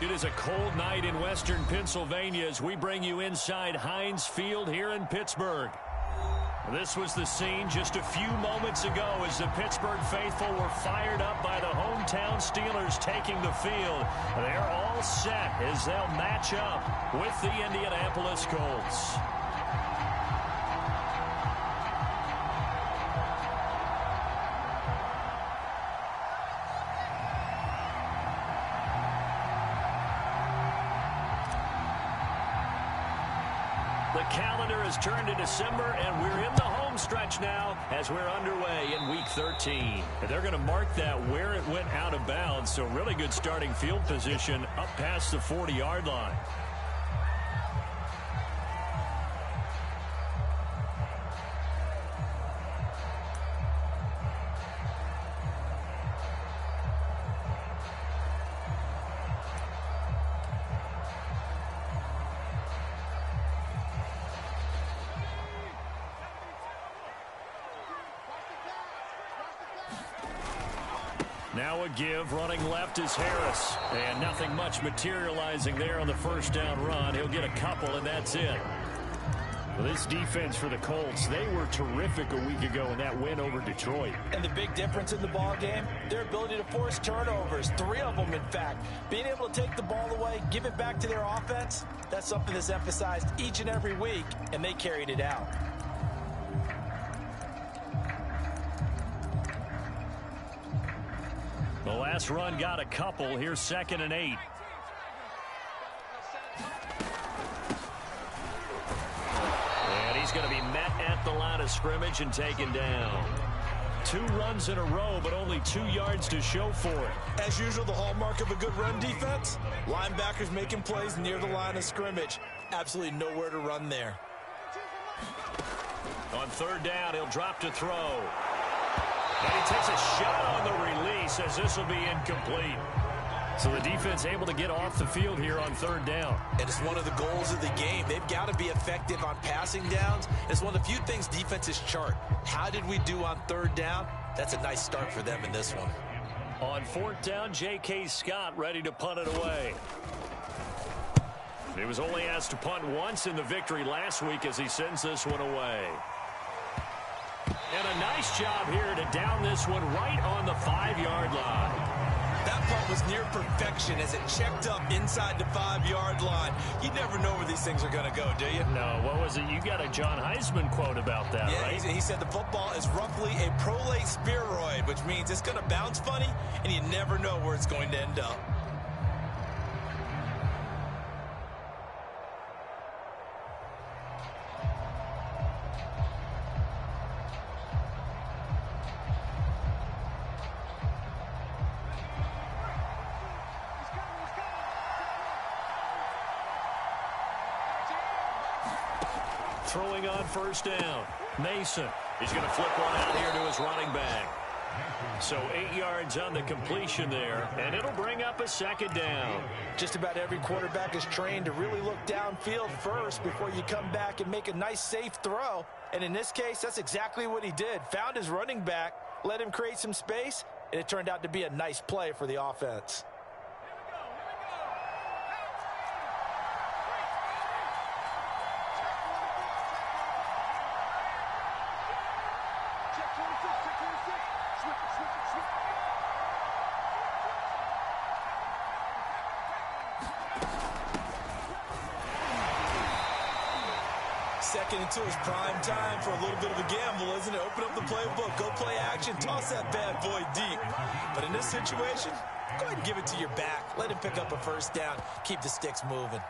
It is a cold night in western Pennsylvania as we bring you inside Heinz Field here in Pittsburgh. This was the scene just a few moments ago as the Pittsburgh faithful were fired up by the hometown Steelers taking the field. They're all set as they'll match up with the Indianapolis Colts. The calendar has turned to December, and we're in the home stretch now as we're underway in Week 13. They're going to mark that where it went out of bounds, so really good starting field position up past the 40-yard line. Now a give, running left is Harris. And nothing much materializing there on the first down run. He'll get a couple, and that's it. Well, this defense for the Colts, they were terrific a week ago in that win over Detroit. And the big difference in the ball game, their ability to force turnovers, 3 of them in fact. Being able to take the ball away, give it back to their offense, that's something that's emphasized each and every week, and they carried it out. The last run got a couple. Here's 2nd and 8. And he's going to be met at the line of scrimmage and taken down. 2 runs in a row, but only 2 yards to show for it. As usual, the hallmark of a good run defense, linebackers making plays near the line of scrimmage. Absolutely nowhere to run there. On 3rd down, he'll drop to throw. And he takes a shot on the release as this will be incomplete. So the defense able to get off the field here on 3rd down. And it's one of the goals of the game. They've got to be effective on passing downs. It's one of the few things defenses chart. How did we do on 3rd down? That's a nice start for them in this one. On 4th down, J.K. Scott ready to punt it away. He was only asked to punt once in the victory last week as he sends this one away. And a nice job here to down this one right on the 5-yard line. That punt was near perfection as it checked up inside the 5-yard line. You never know where these things are going to go, do you? No, what was it? You got a John Heisman quote about that, yeah, right? He said the football is roughly a prolate spheroid, which means it's going to bounce funny, and you never know where it's going to end up. Throwing on 1st down. Mason. He's going to flip one out here to his running back. So 8 yards on the completion there, and it'll bring up a 2nd down. Just about every quarterback is trained to really look downfield first before you come back and make a nice, safe throw. And in this case, that's exactly what he did. Found his running back, let him create some space, and it turned out to be a nice play for the offense. Second and 2 is prime time for a little bit of a gamble, isn't it? Open up the playbook, go play action, toss that bad boy deep. But in this situation, go ahead and give it to your back. Let him pick up a 1st down, keep the sticks moving.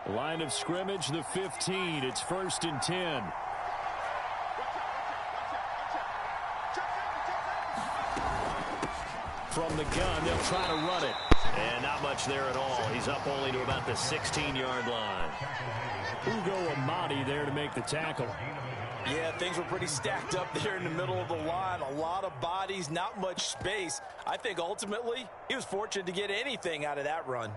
Line of scrimmage, the 15. It's 1st and 10. From the gun, they'll try to run it. And not much there at all. He's up only to about the 16-yard line. Ugo Amadi there to make the tackle. Yeah, things were pretty stacked up there in the middle of the line. A lot of bodies, not much space. I think ultimately he was fortunate to get anything out of that run.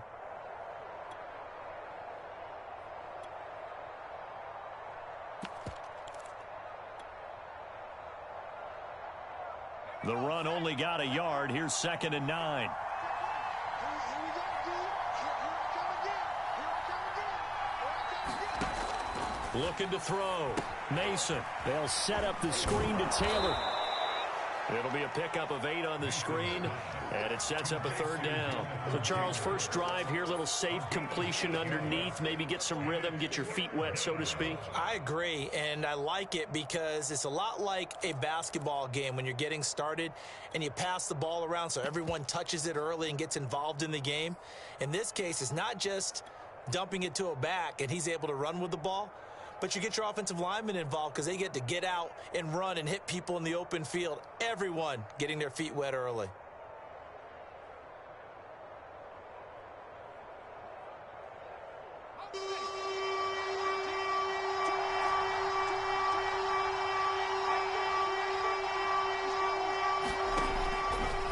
The run only got a yard. Here's 2nd and 9. Looking to throw. Mason. They'll set up the screen to Taylor. It'll be a pickup of 8 on the screen, and it sets up a 3rd down. So, Charles, first drive here, little safe completion underneath, maybe get some rhythm, get your feet wet, so to speak. I agree, and I like it because it's a lot like a basketball game when you're getting started and you pass the ball around so everyone touches it early and gets involved in the game. In this case, it's not just dumping it to a back and he's able to run with the ball, but you get your offensive linemen involved because they get to get out and run and hit people in the open field. Everyone getting their feet wet early.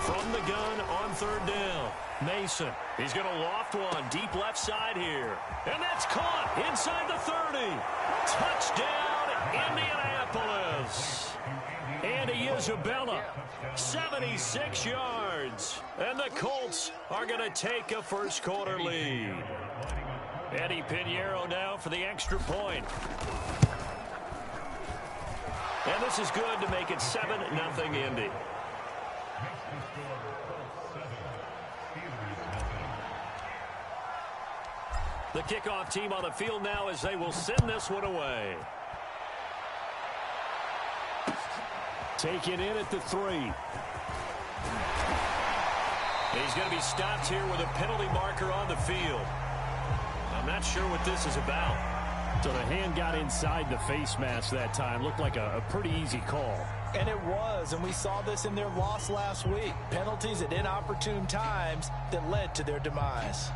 From the gun on 3rd down. Mason. He's going to loft one deep left side here. And that's caught inside the 30. Touchdown, Indianapolis. Andy Isabella, 76 yards. And the Colts are going to take a first quarter lead. Eddie Pinheiro now for the extra point. And this is good to make it 7-0 Indy. The kickoff team on the field now as they will send this one away. Taken in at the 3. He's going to be stopped here with a penalty marker on the field. I'm not sure what this is about. So the hand got inside the face mask that time. Looked like a pretty easy call. And it was, and we saw this in their loss last week. Penalties at inopportune times that led to their demise.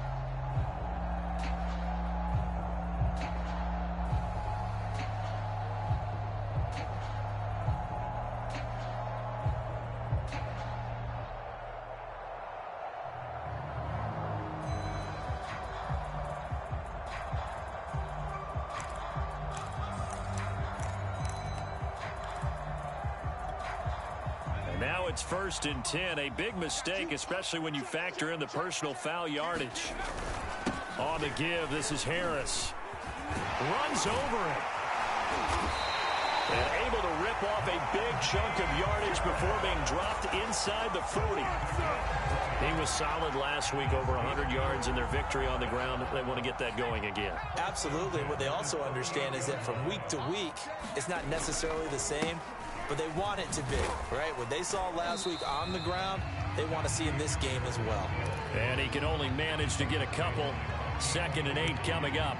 Now it's 1st and 10. A big mistake, especially when you factor in the personal foul yardage. On the give, this is Harris. Runs over it. And able to rip off a big chunk of yardage before being dropped inside the 40. He was solid last week, over 100 yards in their victory on the ground. They want to get that going again. Absolutely. What they also understand is that from week to week, it's not necessarily the same, but they want it to be, right? What they saw last week on the ground, they want to see in this game as well. And he can only manage to get a couple. 2nd and 8 coming up.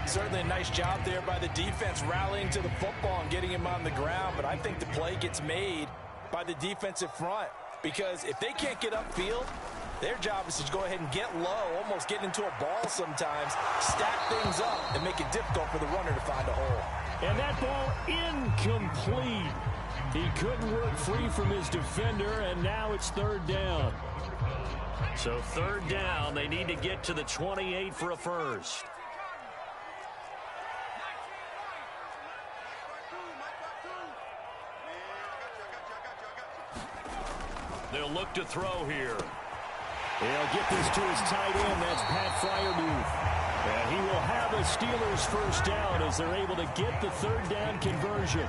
Certainly a nice job there by the defense rallying to the football and getting him on the ground, but I think the play gets made by the defensive front because if they can't get upfield, their job is to go ahead and get low, almost get into a ball sometimes, stack things up, and make it difficult for the runner to find a hole. And that ball incomplete. He couldn't work free from his defender, and now it's 3rd down. So 3rd down, they need to get to the 28 for a first. They'll look to throw here. He'll get this to his tight end. That's Pat Freiermuth. And he will have a Steelers first down as they're able to get the 3rd down conversion.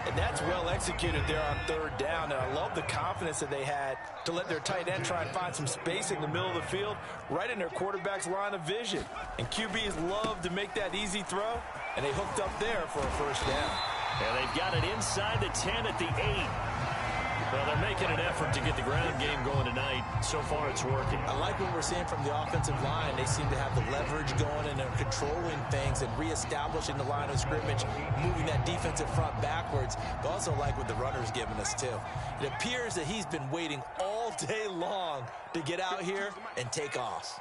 And that's well executed there on 3rd down. And I love the confidence that they had to let their tight end try and find some space in the middle of the field, right in their quarterback's line of vision. And QBs love to make that easy throw, and they hooked up there for a first down. And they've got it inside the 10 at the 8. Well, they're making an effort to get the ground game going tonight. So far, it's working. I like what we're seeing from the offensive line. They seem to have the leverage going, and they're controlling things and reestablishing the line of scrimmage, moving that defensive front backwards. But also like what the runner's giving us, too. It appears that he's been waiting all day long to get out here and take off.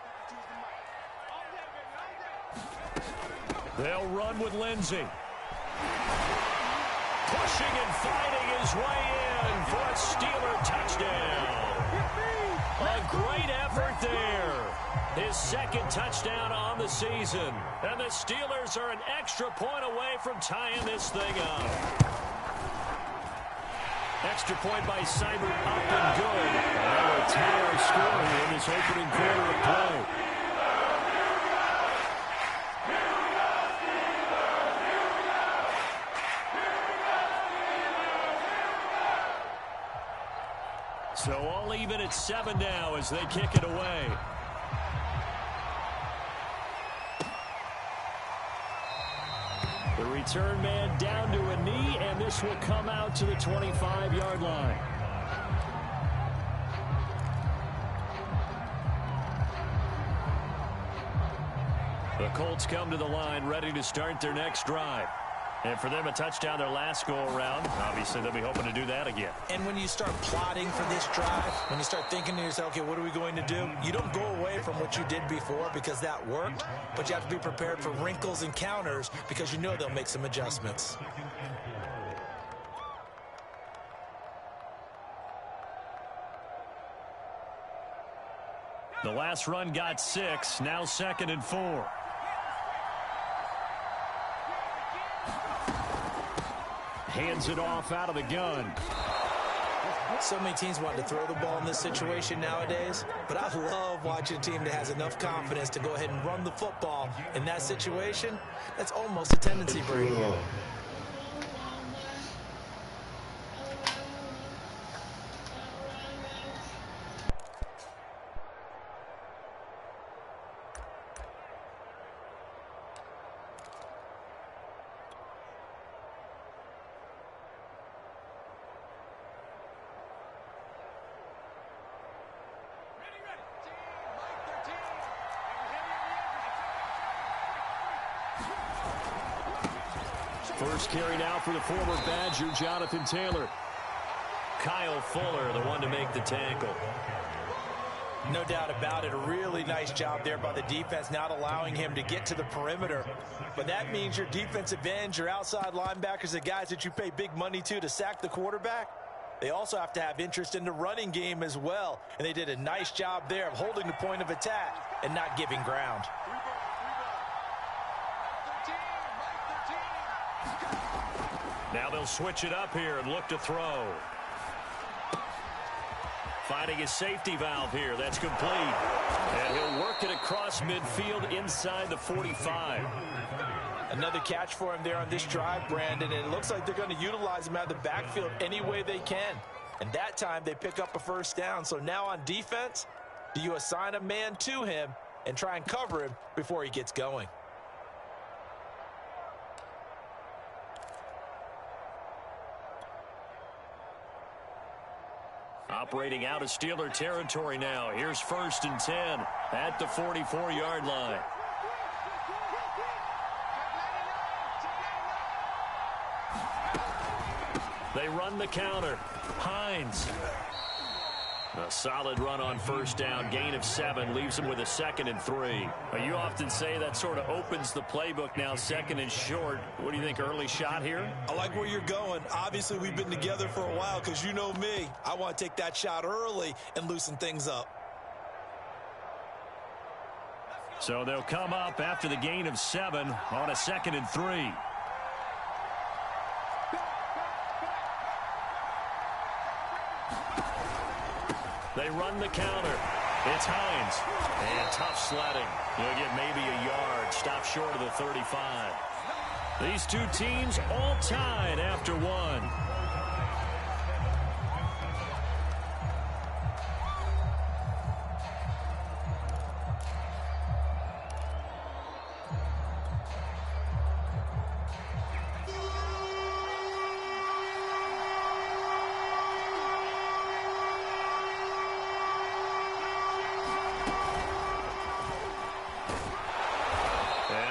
They'll run with Lindsey. Pushing and fighting his way in for a Steeler touchdown. A great effort there. His second touchdown on the season. And the Steelers are an extra point away from tying this thing up. Extra point by Seibert up and good. That will tie our score here in this opening quarter of play. So all even at 7 now as they kick it away. The return man down to a knee, and this will come out to the 25-yard line. The Colts come to the line ready to start their next drive. And for them, a touchdown their last go-around. Obviously, they'll be hoping to do that again. And when you start plotting for this drive, when you start thinking to yourself, okay, what are we going to do? You don't go away from what you did before because that worked, but you have to be prepared for wrinkles and counters because you know they'll make some adjustments. The last run got 6, now 2nd and 4. Hands it off out of the gun. So many teams want to throw the ball in this situation nowadays, but I love watching a team that has enough confidence to go ahead and run the football in that situation. That's almost a tendency breaker. First carry now for the former Badger, Jonathan Taylor. Kyle Fuller, the one to make the tackle. No doubt about it. A really nice job there by the defense, not allowing him to get to the perimeter. But that means your defensive ends, your outside linebackers, the guys that you pay big money to sack the quarterback, they also have to have interest in the running game as well. And they did a nice job there of holding the point of attack and not giving ground. Now they'll switch it up here and look to throw. Finding his safety valve here. That's complete. And he'll work it across midfield inside the 45. Another catch for him there on this drive, Brandon, and it looks like they're going to utilize him out of the backfield any way they can. And that time they pick up a first down. So now on defense, do you assign a man to him and try and cover him before he gets going? Operating out of Steeler territory now. Here's 1st and 10 at the 44-yard line. They run the counter. Hines. A solid run on first down. Gain of 7 leaves him with a 2nd and 3. You often say that sort of opens the playbook now, 2nd and short. What do you think, early shot here? I like where you're going. Obviously, we've been together for a while because you know me. I want to take that shot early and loosen things up. So they'll come up after the gain of 7 on a 2nd and 3. They run the counter. It's Hines. And tough sledding. He'll get maybe a yard. Stop short of the 35. These two teams all tied after 1.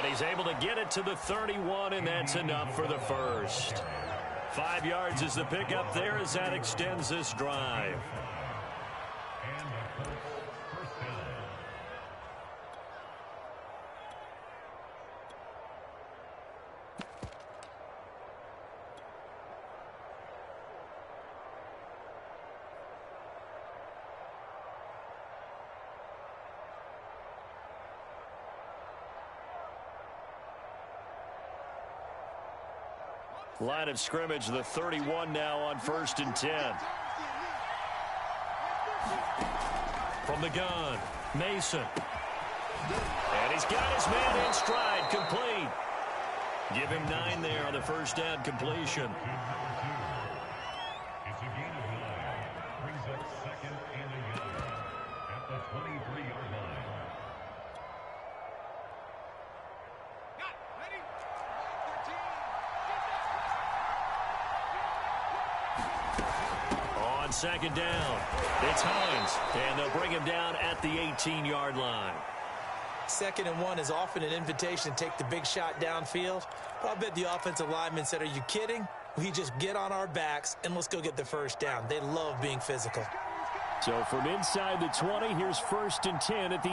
He's able to get it to the 31, and that's enough for the first. 5 yards is the pickup there as that extends this drive. Line of scrimmage, the 31 now on 1st and 10. From the gun, Mason. And he's got his man in stride, complete. Give him 9 there on the first down completion. It's a gain of 9. Brings up 2nd and 11 at the 23-yard line. On 2nd down, it's Hines, and they'll bring him down at the 18-yard line. 2nd and 1 is often an invitation to take the big shot downfield. But I bet the offensive lineman said, are you kidding? We just get on our backs and let's go get the first down. They love being physical. So from inside the 20, here's 1st and 10 at the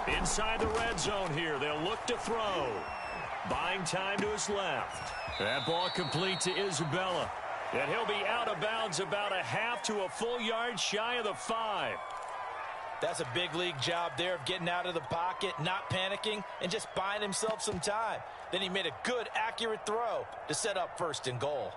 18. Inside the red zone here, they'll look to throw. Buying time to his left. That ball complete to Isabella. And he'll be out of bounds about a half to a full yard shy of the 5. That's a big league job there of getting out of the pocket, not panicking, and just buying himself some time. Then he made a good, accurate throw to set up 1st and goal.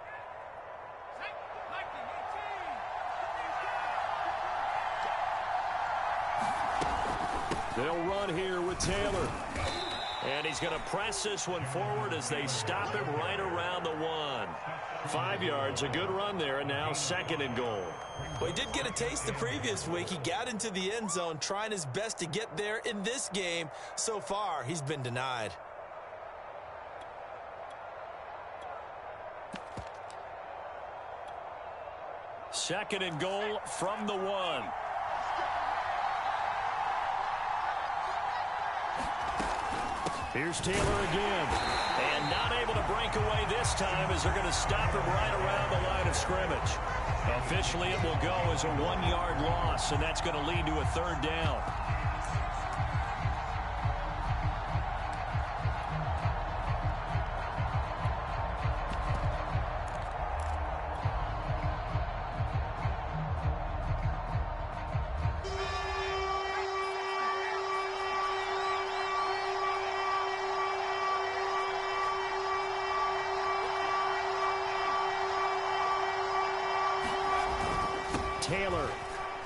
They'll run here with Taylor. And he's going to press this one forward as they stop him right around the 1. 5 yards, a good run there, and now 2nd and goal. Well, he did get a taste the previous week. He got into the end zone, trying his best to get there in this game. So far, he's been denied. Second and goal from the 1. Here's Taylor again. And not able to break away this time as they're going to stop him right around the line of scrimmage. Officially, it will go as a 1-yard loss, and that's going to lead to a 3rd down. Taylor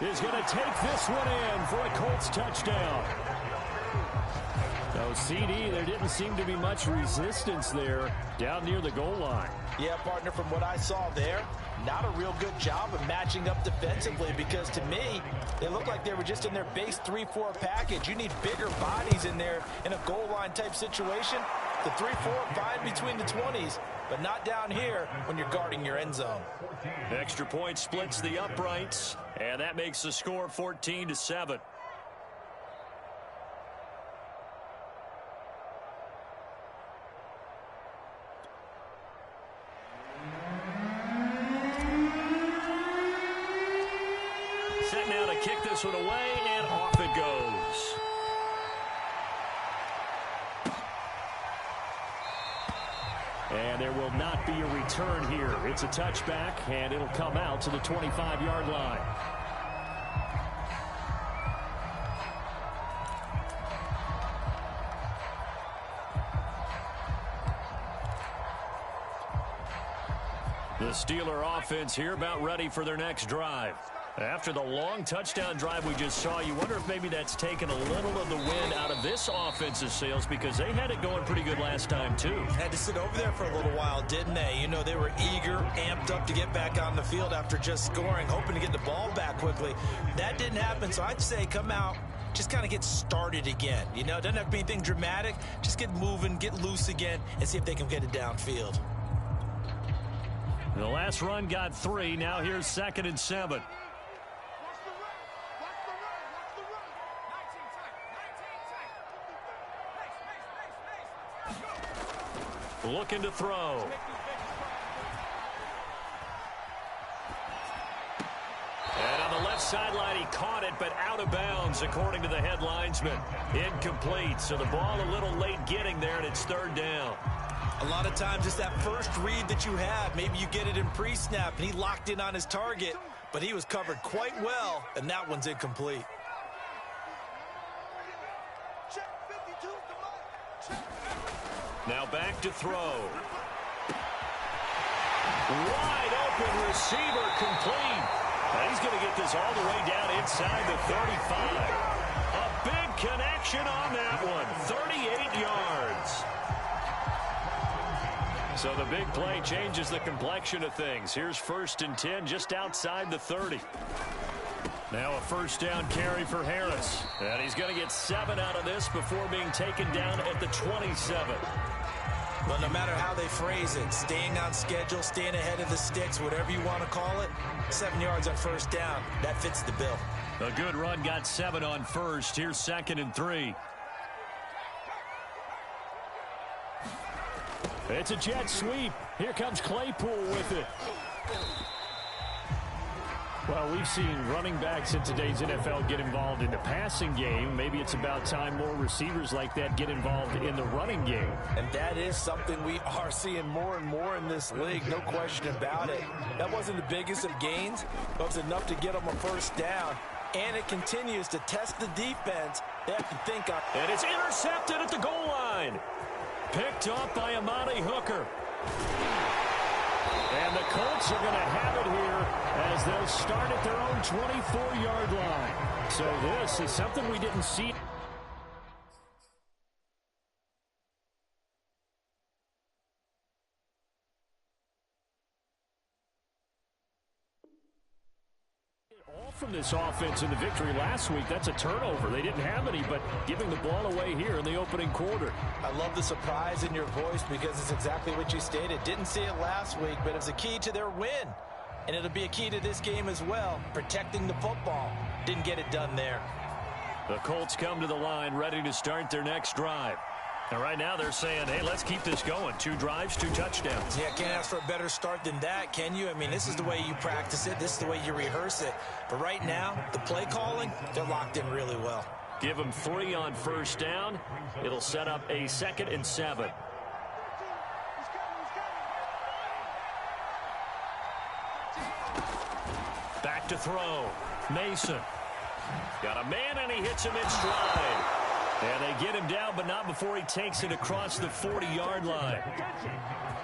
is going to take this one in for a Colts touchdown. No, CD, there didn't seem to be much resistance there down near the goal line. Yeah, partner, from what I saw there, not a real good job of matching up defensively because to me, they looked like they were just in their base 3-4 package. You need bigger bodies in there in a goal line type situation. The 3-4 fine between the 20s, but not down here when you're guarding your end zone. Extra point splits the uprights, and that makes the score 14-7. Set now to kick this one away, and off it goes. And there will not be a return here. It's a touchback, and it'll come out to the 25-yard line. The Steeler offense here about ready for their next drive. After the long touchdown drive we just saw, you wonder if maybe that's taken a little of the wind out of this offensive sails because they had it going pretty good last time, too. Had to sit over there for a little while, didn't they? You know, they were eager, amped up to get back on the field after just scoring, hoping to get the ball back quickly. That didn't happen, so I'd say come out, just kind of get started again. You know, it doesn't have to be anything dramatic. Just get moving, get loose again, and see if they can get it downfield. The last run got 3. Now here's 2nd and 7. Looking to throw. And on the left sideline, he caught it, but out of bounds, according to the head linesman. Incomplete, so the ball a little late getting there, and it's 3rd down. A lot of times, it's that first read that you have. Maybe you get it in pre-snap, and he locked in on his target, but he was covered quite well, and that one's incomplete. Now back to throw. Wide open receiver, complete. And he's going to get this all the way down inside the 35. A big connection on that one. 38 yards. So the big play changes the complexion of things. Here's 1st and 10 just outside the 30. Now a first down carry for Harris. And he's going to get 7 out of this before being taken down at the 27. But no matter how they phrase it, staying on schedule, staying ahead of the sticks, whatever you want to call it, 7 yards on first down, that fits the bill. A good run got 7 on first. Here's 2nd and 3. It's a jet sweep. Here comes Claypool with it. Well, we've seen running backs in today's NFL get involved in the passing game. Maybe it's about time more receivers like that get involved in the running game. And that is something we are seeing more and more in this league, no question about it. That wasn't the biggest of gains, but it was enough to get them a first down. And it continues to test the defense. They have to think on. And it's intercepted at the goal line. Picked up by Amani Hooker. And the Colts are going to have it here as they'll start at their own 24-yard line. So this is something we didn't see. All from this offense in the victory last week. That's a turnover. They didn't have any, but giving the ball away here in the opening quarter. I love the surprise in your voice because it's exactly what you stated. Didn't see it last week, but it was a key to their win. And it'll be a key to this game as well, protecting the football. Didn't get it done there. The Colts come to the line ready to start their next drive. And right now they're saying, hey, let's keep this going. 2 drives, 2 touchdowns. Yeah, can't ask for a better start than that, can you? I mean, this is the way you practice it. This is the way you rehearse it. But right now, the play calling, they're locked in really well. Give them 3 on first down. It'll set up a 2nd and 7. Back to throw. Mason. Got a man, and he hits him in stride. And they get him down, but not before he takes it across the 40-yard line.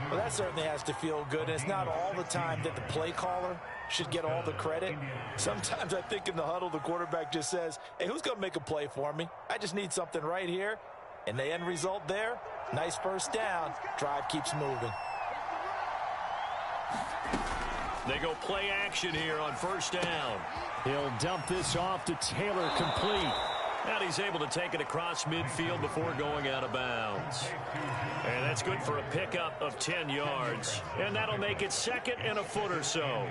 Well, that certainly has to feel good. And it's not all the time that the play caller should get all the credit. Sometimes I think in the huddle, the quarterback just says, hey, who's going to make a play for me? I just need something right here. And the end result there, nice first down. Drive keeps moving. They go play action here on first down. He'll dump this off to Taylor, complete. And he's able to take it across midfield before going out of bounds. And that's good for a pickup of 10 yards. And that'll make it 2nd and a foot or so.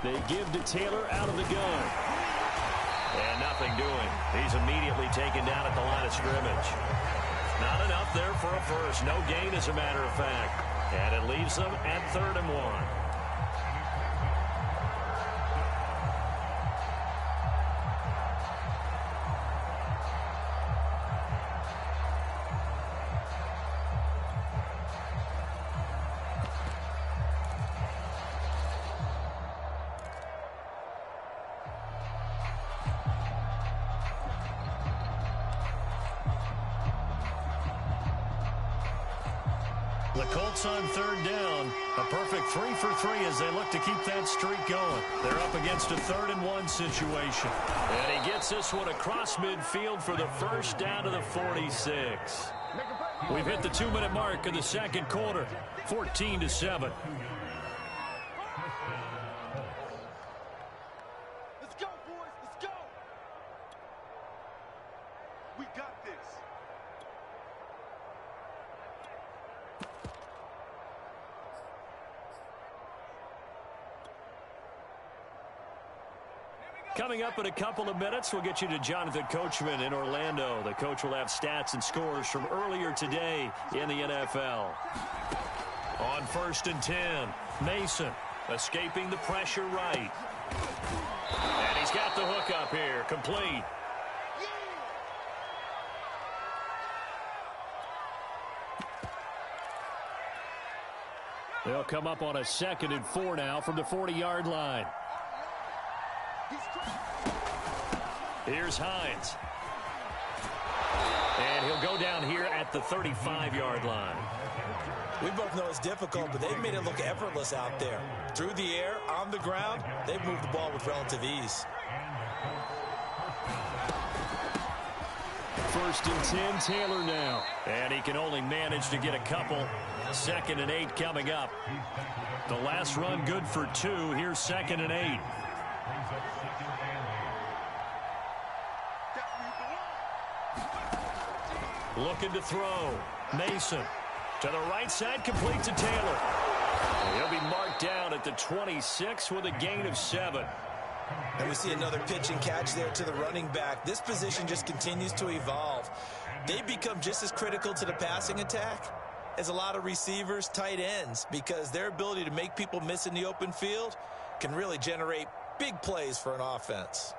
They give to Taylor out of the gun. And nothing doing. He's immediately taken down at the line of scrimmage. Not enough there for a first. No gain, as a matter of fact. And it leaves them at 3rd and 1. The Colts on 3rd down. A perfect 3 for 3 as they look to keep that streak going. They're up against a 3rd and 1 situation. And he gets this one across midfield for the first down to the 46. We've hit the 2-minute mark of the 2nd quarter. 14-7. Let's go, boys. Let's go. We got this. Coming up in a couple of minutes, we'll get you to Jonathan Coachman in Orlando. The coach will have stats and scores from earlier today in the NFL. On 1st and 10, Mason escaping the pressure right. And he's got the hook up here, complete. They'll come up on a 2nd and 4 now from the 40-yard line. Here's Hines. And he'll go down here at the 35-yard line. We both know it's difficult, but they've made it look effortless out there. Through the air, on the ground, they've moved the ball with relative ease. 1st and 10, Taylor now. And he can only manage to get a couple. 2nd and 8 coming up. The last run good for 2. Here's 2nd and 8. Looking to throw. Mason. To the right side, complete to Taylor. He'll be marked down at the 26 with a gain of 7. And we see another pitch and catch there to the running back. This position just continues to evolve. They become just as critical to the passing attack as a lot of receivers, tight ends, because their ability to make people miss in the open field can really generate big plays for an offense.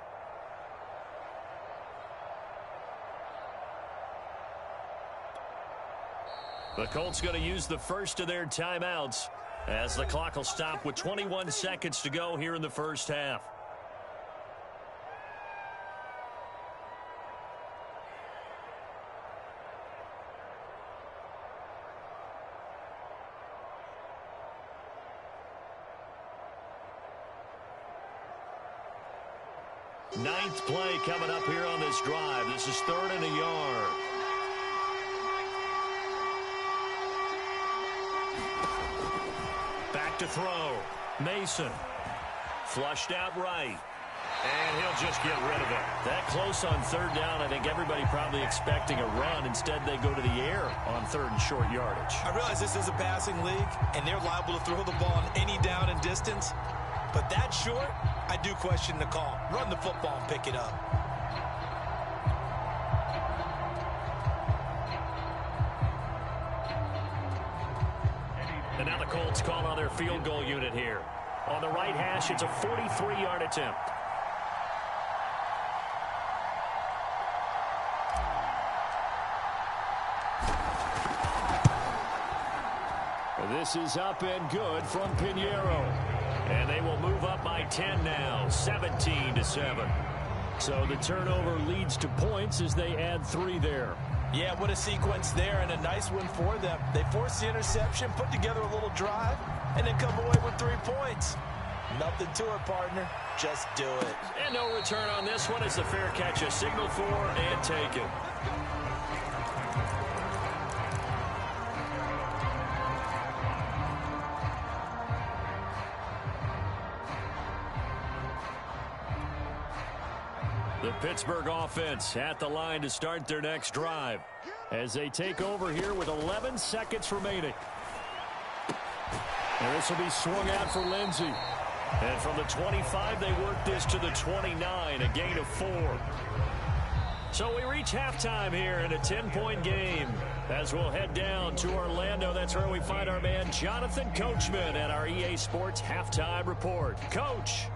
The Colts going to use the first of their timeouts as the clock will stop with 21 seconds to go here in the first half. Ninth play coming up here on this drive. This is 3rd and a yard. Back to throw. Mason. Flushed out right. And he'll just get rid of it. That close on 3rd down, I think everybody probably expecting a run. Instead, they go to the air on 3rd and short yardage. I realize this is a passing league, and they're liable to throw the ball on any down and distance. But that short, I do question the call. Run the football and pick it up. And now the Colts call on their field goal unit here. On the right hash, it's a 43-yard attempt. This is up and good from Pinheiro. And they will move up by 10 now, 17-7. So the turnover leads to points as they add 3 there. Yeah, what a sequence there, and a nice one for them. They force the interception, put together a little drive, and then come away with 3 points. Nothing to it, partner. Just do it. And no return on this one as the fair catch is signaled for and taken. The Pittsburgh offense at the line to start their next drive as they take over here with 11 seconds remaining. And this will be swung out for Lindsey. And from the 25, they work this to the 29, a gain of 4. So we reach halftime here in a 10-point game as we'll head down to Orlando. That's where we find our man Jonathan Coachman at our EA Sports Halftime Report. Coach.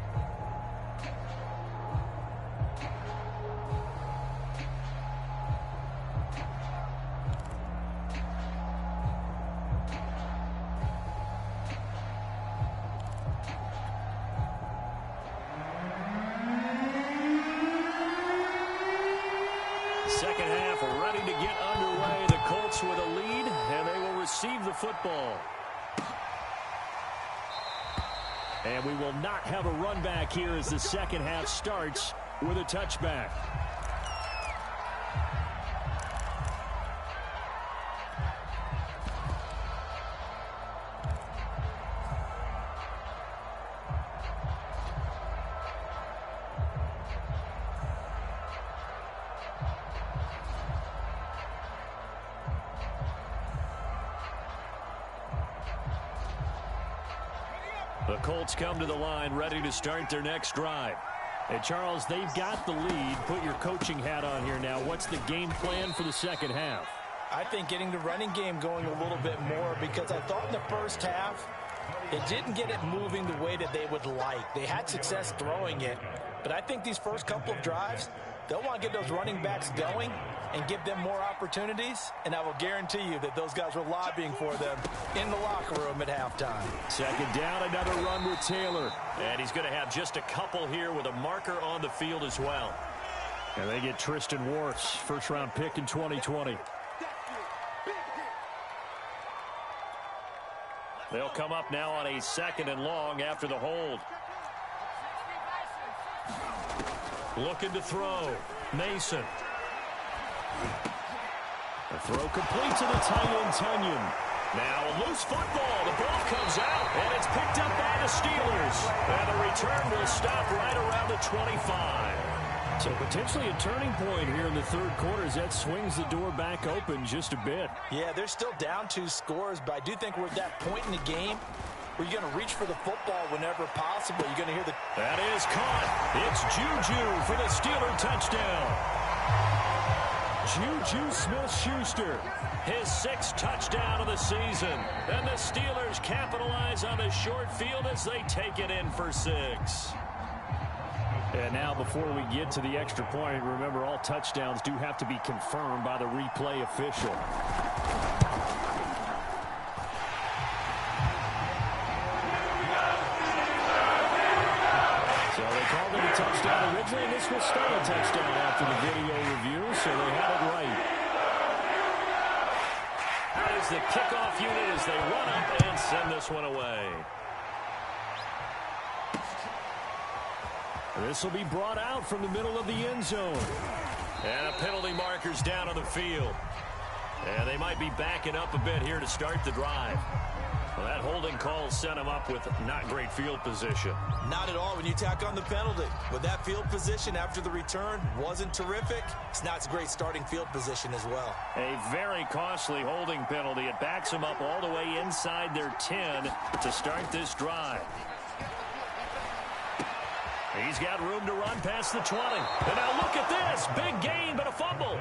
Second half ready to get underway. The Colts with a lead, and they will receive the football. And we will not have a run back here as the second half starts with a touchback. The Colts come to the line ready to start their next drive. Hey, Charles, they've got the lead. Put your coaching hat on here now. What's the game plan for the second half? I think getting the running game going a little bit more, because I thought in the first half they didn't get it moving the way that they would like. They had success throwing it, but I think these first couple of drives, They'll want to get those running backs going and give them more opportunities, and I will guarantee you that those guys were lobbying for them in the locker room at halftime. Second down, another run with Taylor. And he's going to have just a couple here with a marker on the field as well. And they get Tristan Wirfs, first-round pick in 2020. They'll come up now on a second and long after the hold. Looking to throw. Mason. The throw complete to the tight end, Tunyon. Now a loose football. The ball comes out, and it's picked up by the Steelers. And the return will stop right around the 25. So potentially a turning point here in the third quarter as that swings the door back open just a bit. Yeah, they're still down 2 scores, but I do think we're at that point in the game where you're going to reach for the football whenever possible. You're going to hear the... That is caught. It's Juju for the Steeler touchdown. Juju Smith-Schuster, his 6th touchdown of the season. And the Steelers capitalize on the short field as they take it in for 6. And now before we get to the extra point, remember all touchdowns do have to be confirmed by the replay official. So they called it a touchdown originally, and this will stay a touchdown after the video review, so they had it right. That is the kickoff unit as they run up and send this one away. This will be brought out from the middle of the end zone. And a penalty marker's down on the field. And they might be backing up a bit here to start the drive. Well, that holding call sent them up with not great field position. Not at all when you tack on the penalty. With that field position after the return wasn't terrific, it's not a great starting field position as well. A very costly holding penalty. It backs them up all the way inside their 10 to start this drive. He's got room to run past the 20. And now look at this. Big gain, but a fumble.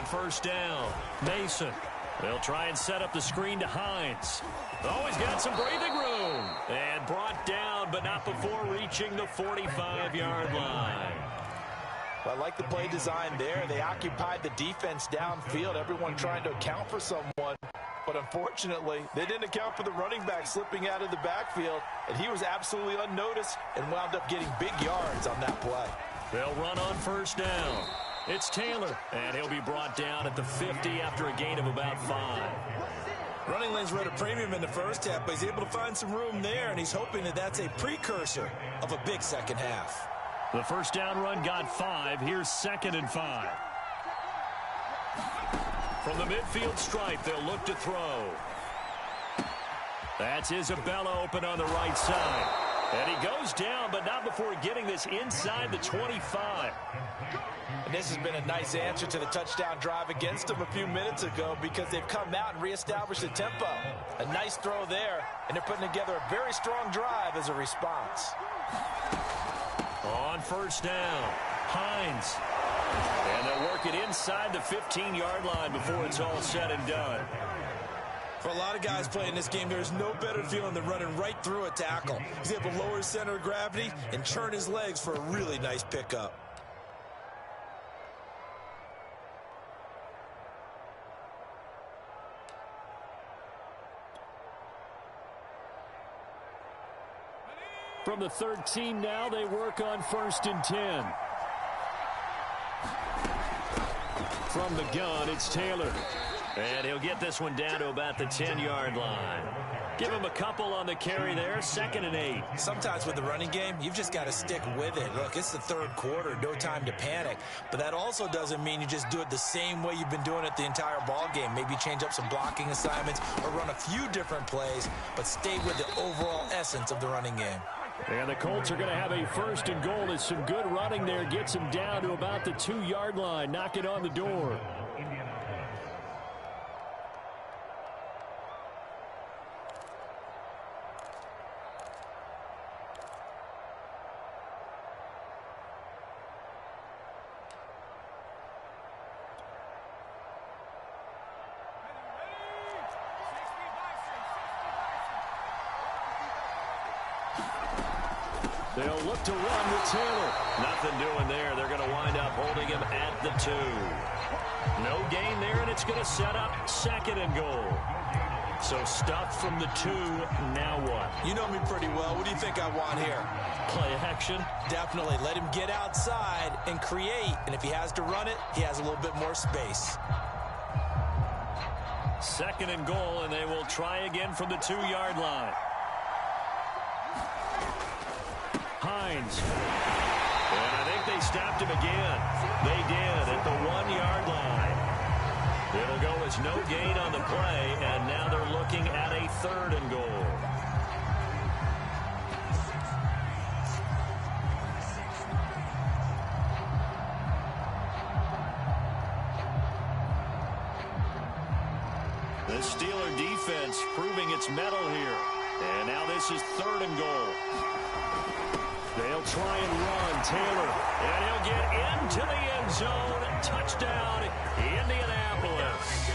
First down, Mason. They'll try and set up the screen to Hines. Oh, he's got some breathing room. And brought down, but not before reaching the 45-yard line. Well, I like the play design there. They occupied the defense downfield, everyone trying to account for someone. But unfortunately, they didn't account for the running back slipping out of the backfield, and he was absolutely unnoticed and wound up getting big yards on that play. They'll run on first down. It's Taylor, and he'll be brought down at the 50 after a gain of about 5. Running lanes were at a premium in the first half, but he's able to find some room there, and he's hoping that that's a precursor of a big second half. The first down run got 5. Here's 2nd and 5. From the midfield stripe, they'll look to throw. That's Isabella open on the right side. And he goes down, but not before getting this inside the 25. And this has been a nice answer to the touchdown drive against them a few minutes ago because they've come out and reestablished the tempo. A nice throw there, and they're putting together a very strong drive as a response. On first down, Hines. And they'll work it inside the 15-yard line before it's all said and done. For a lot of guys playing this game, there's no better feeling than running right through a tackle. He's able to lower his center of gravity and turn his legs for a really nice pickup. From the 13 now, they work on 1st and 10. From the gun, it's Taylor. And he'll get this one down to about the 10-yard line. Give him a couple on the carry there, 2nd and 8. Sometimes with the running game, you've just got to stick with it. Look, it's the third quarter, no time to panic. But that also doesn't mean you just do it the same way you've been doing it the entire ball game. Maybe change up some blocking assignments or run a few different plays, but stay with the overall essence of the running game. And the Colts are going to have a 1st and goal. There's some good running there. Gets him down to about the 2-yard line. Knock it on the door. They'll look to run with Taylor. Nothing doing there. They're going to wind up holding him at the 2. No gain there, and it's going to set up 2nd and goal. So stuff from the 2. Now what? You know me pretty well. What do you think I want here? Play action? Definitely. Let him get outside and create. And if he has to run it, he has a little bit more space. 2nd and goal, and they will try again from the 2-yard line. Hines. And I think they stopped him again. They did at the 1-yard line. It'll go as no gain on the play, and now they're looking at a 3rd and goal. The Steeler defense proving its mettle here. And now this is 3rd and goal. They'll try and run Taylor. And he'll get into the end zone. Touchdown, Indianapolis.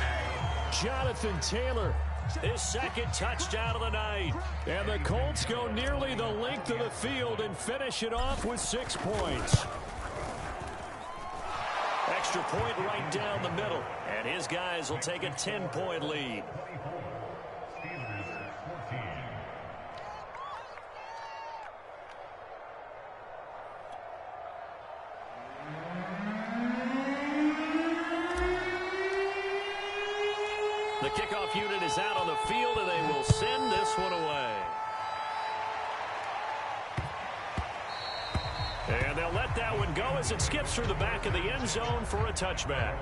Jonathan Taylor, his 2nd touchdown of the night. And the Colts go nearly the length of the field and finish it off with 6 points. Extra point right down the middle. And his guys will take a 10-point lead. The kickoff unit is out on the field, and they will send this one away. And they'll let that one go as it skips through the back of the end zone for a touchback.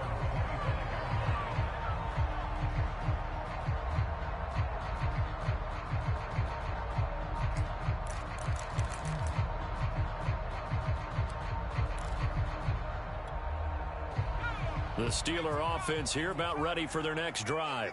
The Steeler offense here about ready for their next drive.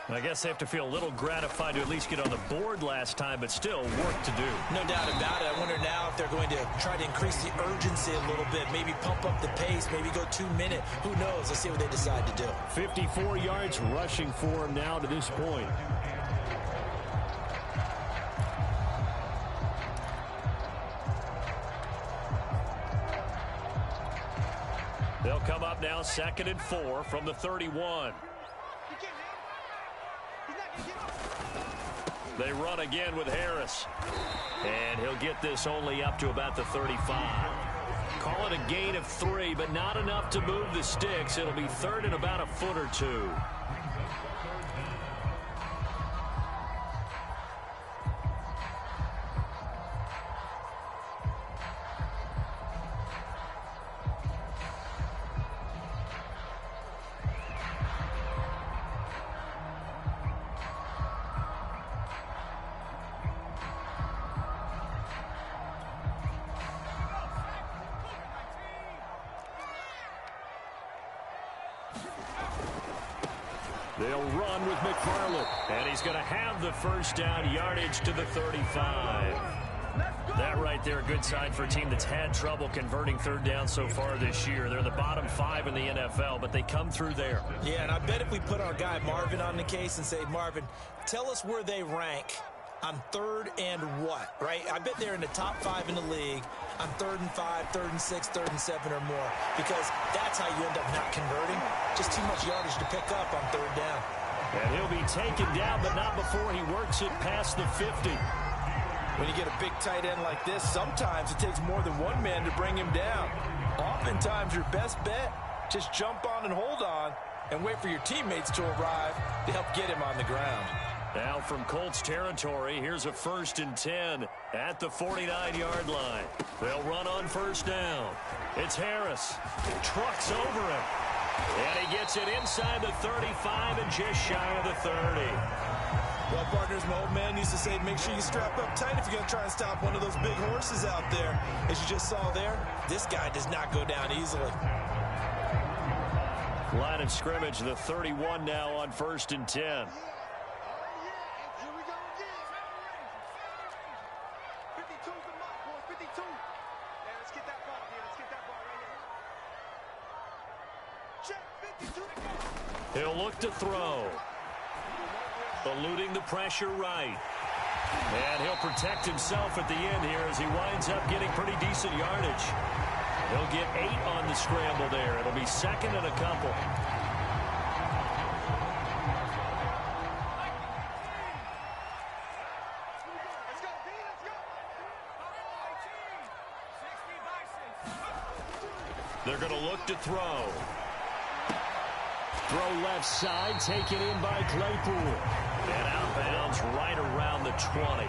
I guess they have to feel a little gratified to at least get on the board last time, but still work to do. No doubt about it. I wonder now if they're going to try to increase the urgency a little bit, maybe pump up the pace, maybe go 2-minute. Who knows? Let's see what they decide to do. 54 yards rushing for him now to this point. They'll come up now 2nd and 4 from the 31. They run again with Harris. And he'll get this only up to about the 35. Call it a gain of 3, but not enough to move the sticks. It'll be 3rd and about a foot or 2. They'll run with McFarland. And he's going to have the first down, yardage to the 35. That right there, a good sign for a team that's had trouble converting 3rd down so far this year. They're the bottom 5 in the NFL, but they come through there. Yeah, and I bet if we put our guy Marvin on the case and say, Marvin, tell us where they rank on 3rd and what, right? I bet they're in the top 5 in the league on 3rd and 5, 3rd and 6, 3rd and 7 or more, because that's how you end up not converting. Just too much yardage to pick up on 3rd down. And he'll be taken down, but not before he works it past the 50. When you get a big tight end like this, sometimes it takes more than one man to bring him down. Oftentimes, your best bet, just jump on and hold on and wait for your teammates to arrive to help get him on the ground. Now from Colts territory, here's a 1st and 10 at the 49-yard line. They'll run on 1st down. It's Harris. Trucks over him. And he gets it inside the 35 and just shy of the 30. Well, partners, my old man used to say, make sure you strap up tight if you're going to try and stop one of those big horses out there. As you just saw there, this guy does not go down easily. Line of scrimmage, the 31 now on 1st and 10. He'll look to throw. Eluding the pressure right. And he'll he'll protect himself at the end here as he winds up getting pretty decent yardage. He'll get 8 on the scramble there. It'll be second and a couple. They're going to look to throw. Throw left side, taken in by Claypool. And out of bounds right around the 20.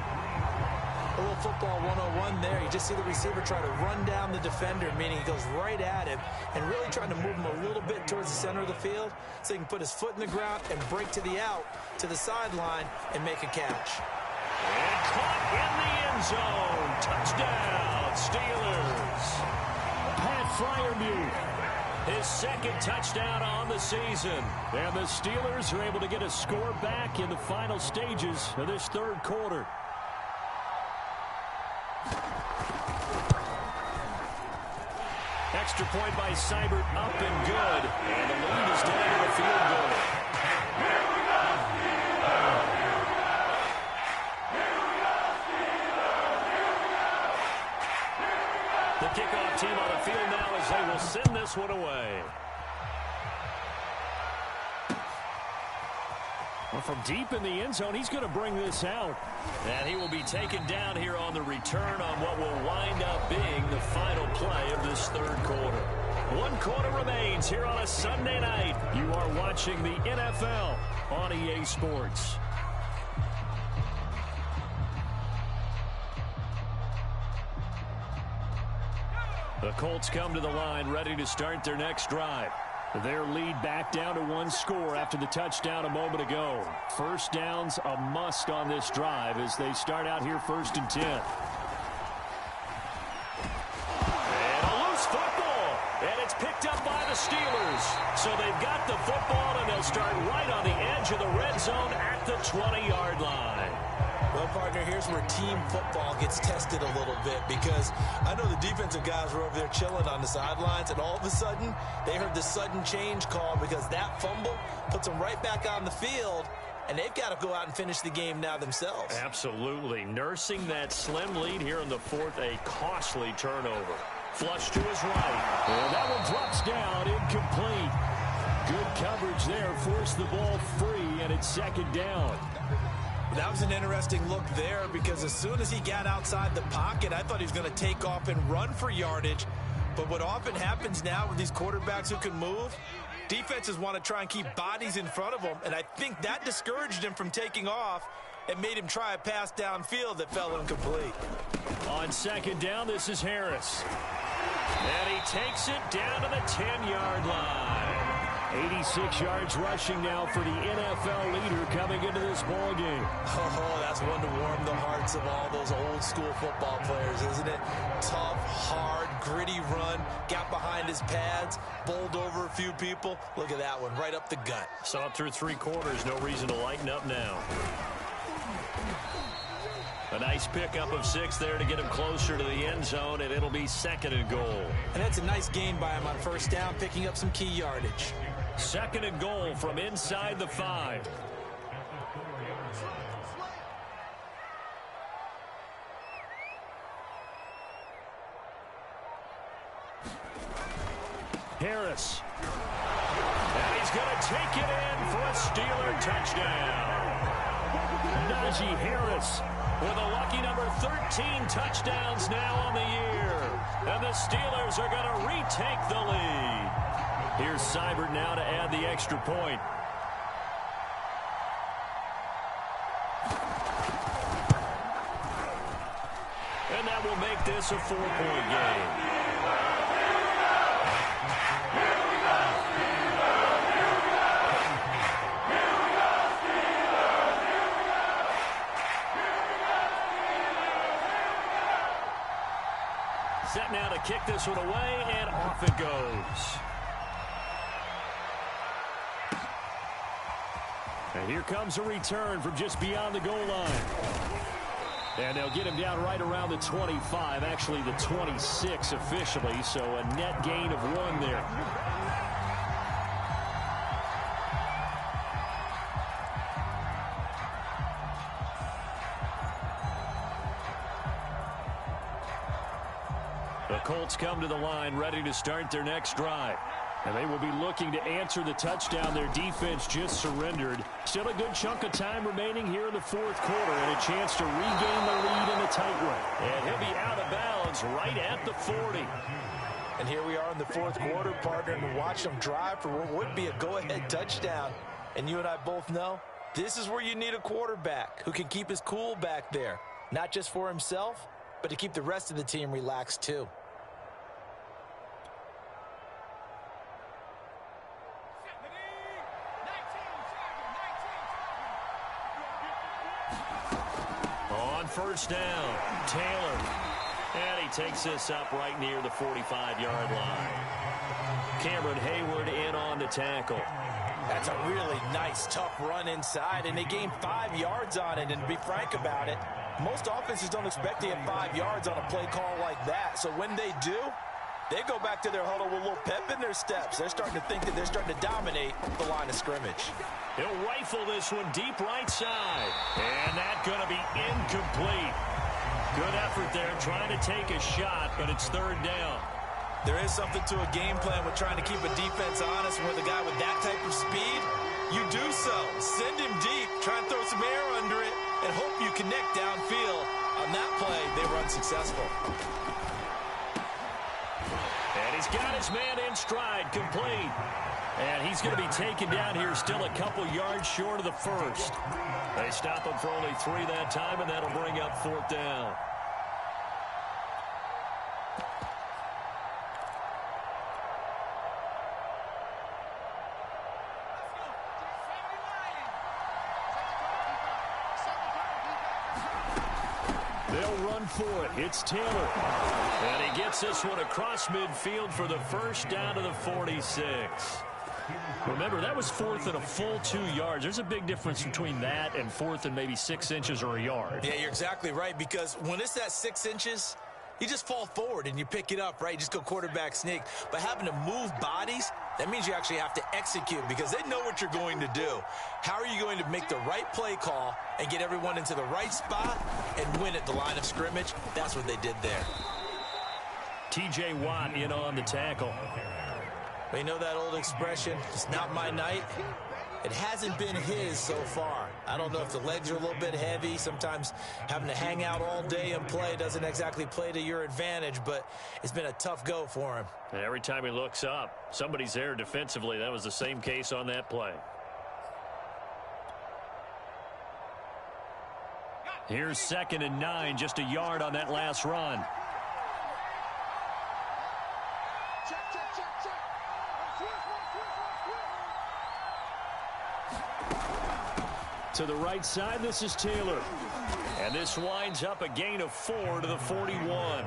A little football 101 there. You just see the receiver try to run down the defender, meaning he goes right at him and really trying to move him a little bit towards the center of the field so he can put his foot in the ground and break to the out, to the sideline, and make a catch. And caught in the end zone. Touchdown, Steelers. Pat Freiermuth, his second touchdown on the season. And the Steelers are able to get a score back in the final stages of this third quarter. Extra point by Seibert, up and good. And the lead is down to a field goal. The kickoff team on the field now as they will send this one away. Well, from deep in the end zone, he's going to bring this out. And he will be taken down here on the return on what will wind up being the final play of this third quarter. 1 quarter remains here on a Sunday night. You are watching the NFL on EA Sports. The Colts come to the line ready to start their next drive. Their lead back down to 1 score after the touchdown a moment ago. First down's a must on this drive as they start out here 1st and 10. And a loose football. And it's picked up by the Steelers. So they've got the football and they'll start right on the edge of the red zone at the 20-yard line. Well, partner, here's where team football gets tested a little bit because I know the defensive guys were over there chilling on the sidelines, and all of a sudden they heard the sudden change call because that fumble puts them right back on the field, and they've got to go out and finish the game now themselves. Absolutely. Nursing that slim lead here in the 4th, a costly turnover. Flush to his right. And that one drops down, incomplete. Good coverage there, forced the ball free, and it's 2nd down. That was an interesting look there because as soon as he got outside the pocket, I thought he was going to take off and run for yardage. But what often happens now with these quarterbacks who can move, defenses want to try and keep bodies in front of them, and I think that discouraged him from taking off and made him try a pass downfield that fell incomplete. On 2nd down, this is Harris. And he takes it down to the 10-yard line. 86 yards rushing now for the NFL leader coming into this ball game. Oh, that's one to warm the hearts of all those old school football players, isn't it? Tough, hard, gritty run, got behind his pads, bowled over a few people. Look at that one, right up the gut. Saw it through 3 quarters, no reason to lighten up now. A nice pickup of 6 there to get him closer to the end zone, and it'll be 2nd and goal. And that's a nice gain by him on 1st down, picking up some key yardage. 2nd and goal from inside the 5. Harris. And he's going to take it in for a Steeler touchdown. Najee Harris with a lucky number 13 touchdowns now on the year. And the Steelers are going to retake the lead. Here's Seibert now to add the extra point. And that will make this a 4-point game. Set now to kick this one away, and off it goes. And here comes a return from just beyond the goal line. And they'll get him down right around the 25, actually the 26 officially, so a net gain of 1 there. The Colts come to the line ready to start their next drive. And they will be looking to answer the touchdown their defense just surrendered. Still a good chunk of time remaining here in the fourth quarter and a chance to regain the lead in a tight one. And he'll be out of bounds right at the 40. And here we are in the fourth quarter, partner, and watch them drive for what would be a go-ahead touchdown. And you and I both know this is where you need a quarterback who can keep his cool back there. Not just for himself, but to keep the rest of the team relaxed too. First down, Taylor. And he takes this up right near the 45-yard line. Cameron Hayward in on the tackle. That's a really nice, tough run inside, and they gained 5 yards on it. And to be frank about it, most offenses don't expect to get 5 yards on a play call like that. So when they do, they go back to their huddle with a little pep in their steps. They're starting to think that they're starting to dominate the line of scrimmage. He'll rifle this one deep right side. And that's going to be incomplete. Good effort there trying to take a shot, but it's third down. There is something to a game plan with trying to keep a defense honest. With a guy with that type of speed, you do so. Send him deep, try and throw some air under it, and hope you connect downfield. On that play, they run successful. And he's got his man in stride, complete. And he's going to be taken down here still a couple yards short of the first. They stop him for only 3 that time, and that'll bring up fourth down. They'll run for it. It's Taylor. And he gets this one across midfield for the first down to the 46. Remember, that was fourth and a full 2 yards. There's a big difference between that and fourth and maybe 6 inches or a yard. Yeah, you're exactly right, because when it's that 6 inches, you just fall forward and you pick it up, right? You just go quarterback sneak. But having to move bodies, that means you actually have to execute because they know what you're going to do. How are you going to make the right play call and get everyone into the right spot and win at the line of scrimmage? That's what they did there. T.J. Watt in on the tackle. You know that old expression, it's not my night? It hasn't been his so far. I don't know if the legs are a little bit heavy. Sometimes having to hang out all day and play doesn't exactly play to your advantage, but it's been a tough go for him. And every time he looks up, somebody's there defensively. That was the same case on that play. Here's 2nd and 9, just a yard on that last run. To the right side, this is Taylor. And this winds up a gain of 4 to the 41.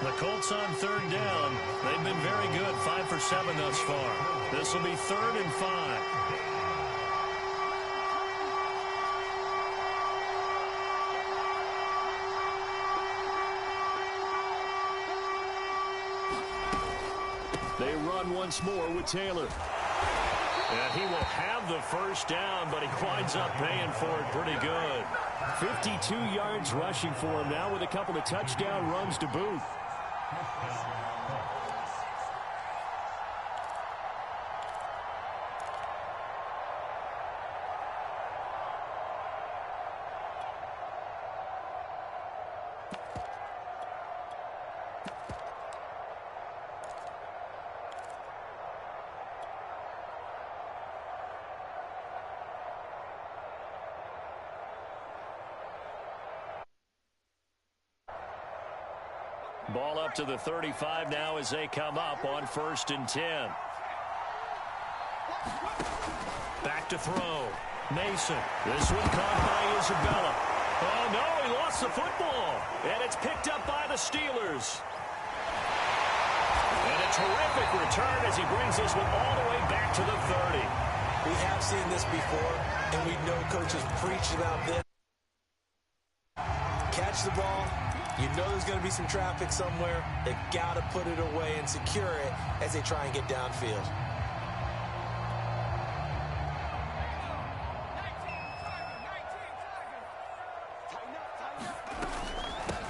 The Colts on third down. They've been very good, 5 for 7 thus far. This will be 3rd and 5. They run once more with Taylor. And he will have the first down, but he winds up paying for it pretty good. 52 yards rushing for him now with a couple of touchdown runs to boot. Ball up to the 35 now as they come up on 1st and 10. Back to throw. Mason. This one caught by Isabella. Oh, no, he lost the football. And it's picked up by the Steelers. And a terrific return as he brings this one all the way back to the 30. We have seen this before, and we know coaches preach about this. Catch the ball. You know there's going to be some traffic somewhere. They've got to put it away and secure it as they try and get downfield.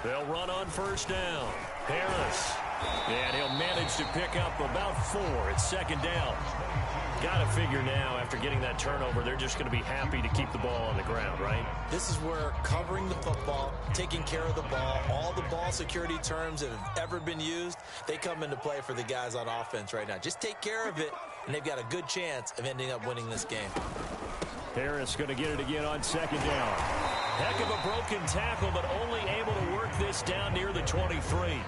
They'll run on 1st down. Harris And he'll manage to pick up about 4. It's second down. Got to figure now, after getting that turnover, they're just going to be happy to keep the ball on the ground, right? This is where covering the football, taking care of the ball, all the ball security terms that have ever been used, they come into play for the guys on offense right now. Just take care of it, and they've got a good chance of ending up winning this game. Harris going to get it again on second down. Heck of a broken tackle, but only able to work this down near the 23.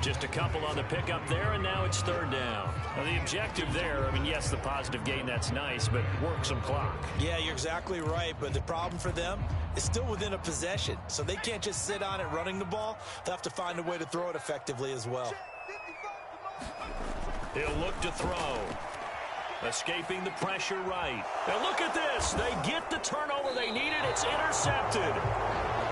Just a couple on the pickup there, and now it's third down. Now, the objective there, I mean, yes, the positive gain, that's nice, but work some clock. Yeah, you're exactly right, but the problem for them is still within a possession, so they can't just sit on it running the ball. They'll have to find a way to throw it effectively as well. He'll look to throw. Escaping the pressure right. And look at this. They get the turnover they needed. It's intercepted.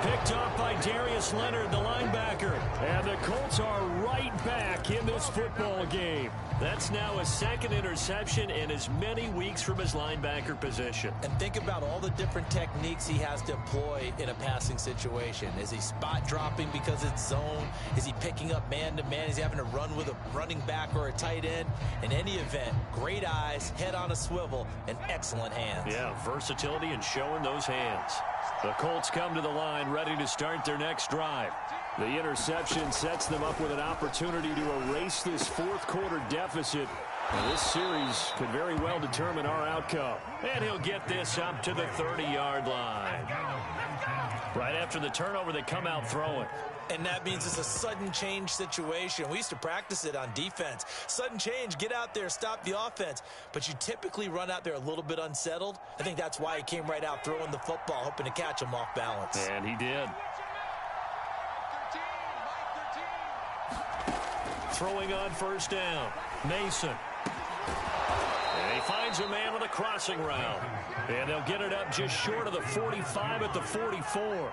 Picked off by Darius Leonard, the linebacker. And the Colts are right back in this football game. That's now a second interception in as many weeks from his linebacker position. And think about all the different techniques he has to employ in a passing situation. Is he spot dropping because it's zone? Is he picking up man-to-man? Is he having to run with a running back or a tight end? In any event, great eyes, head on a swivel, and excellent hands. Yeah, versatility and showing those hands. The Colts come to the line ready to start their next drive. The interception sets them up with an opportunity to erase this fourth quarter deficit. Now, this series could very well determine our outcome. And he'll get this up to the 30-yard line. Right after the turnover, they come out throwing. And that means it's a sudden change situation. We used to practice it on defense. Sudden change, get out there, stop the offense. But you typically run out there a little bit unsettled. I think that's why he came right out throwing the football, hoping to catch him off balance. And he did. Throwing on first down. Mason. And he finds a man with a crossing route. And they'll get it up just short of the 45 at the 44.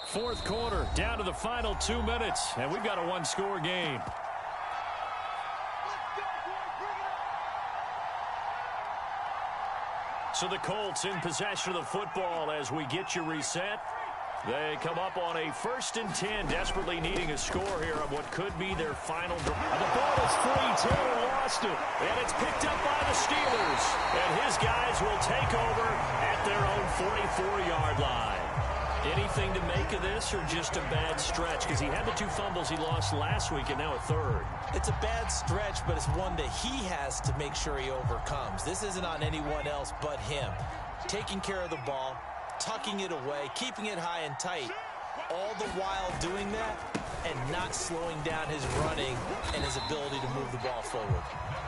Fourth quarter, down to the final 2 minutes, and we've got a one-score game. So the Colts in possession of the football as we get you reset. They come up on a 1st and 10, desperately needing a score here on what could be their final drive. The ball is free. Taylor lost it, and it's picked up by the Steelers. And his guys will take over at their own 44-yard line. Anything to make of this, or just a bad stretch? Because he had the 2 fumbles he lost last week and now a third. It's a bad stretch, but it's one that he has to make sure he overcomes. This isn't on anyone else but him. Taking care of the ball, tucking it away, keeping it high and tight, all the while doing that and not slowing down his running and his ability to move the ball forward.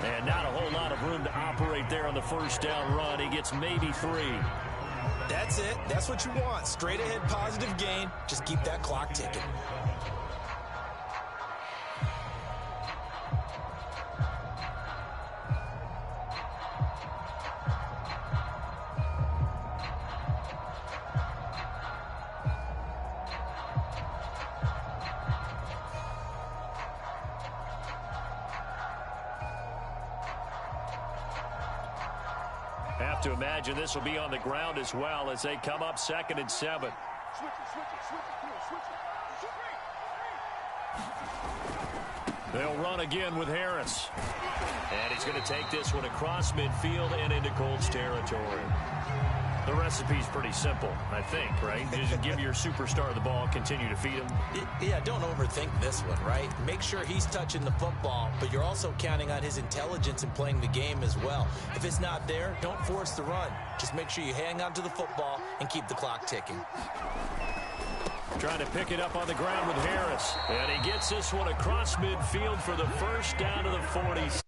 And not a whole lot of room to operate there on the first down run. He gets maybe 3. That's it. That's what you want. Straight ahead positive gain. Just keep that clock ticking. Have to imagine this will be on the ground as well as they come up 2nd and 7. They'll run again with Harris. And he's going to take this one across midfield and into Colts territory. The recipe's pretty simple, I think, right? Just give your superstar the ball, continue to feed him. Yeah, don't overthink this one, right? Make sure he's touching the football, but you're also counting on his intelligence in playing the game as well. If it's not there, don't force the run. Just make sure you hang on to the football and keep the clock ticking. Trying to pick it up on the ground with Harris. And he gets this one across midfield for the first down to the 40.